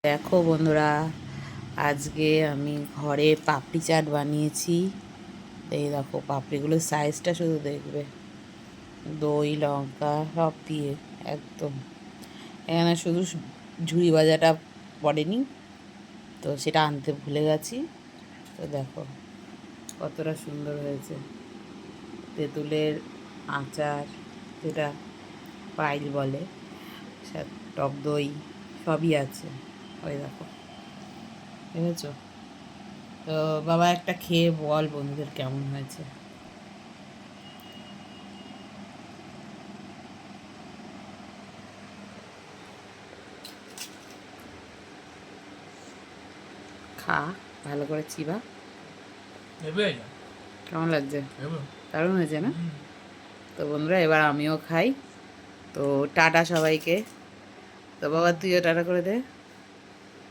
দেখো বন্ধুরা, আজকে আমি ঘরে পাপড়ি চাট বানিয়েছি। এই দেখো, পাপড়িগুলোর সাইজটা শুধু দেখবে, দই লঙ্কা সব দিয়ে একদম। এখানে শুধু ঝুড়ি ভাজাটা পড়েনি, তো সেটা আনতে ভুলে গেছি। তো দেখো কতটা সুন্দর হয়েছে। তেঁতুলের আচার, যেটা পাইল বলে, টক দই সবই আছে। ওই দেখো, দেখেছো? তো বাবা একটা খেয়ে বল বন্ধুদের কেমন হয়েছে। খা, ভালো করে চিবা। কেমন লাগছে? দারুণ হয়েছে না? তো বন্ধুরা, এবার আমিও খাই। তো টাটা সবাইকে। তো বাবা, তুইও টাটা করে দে।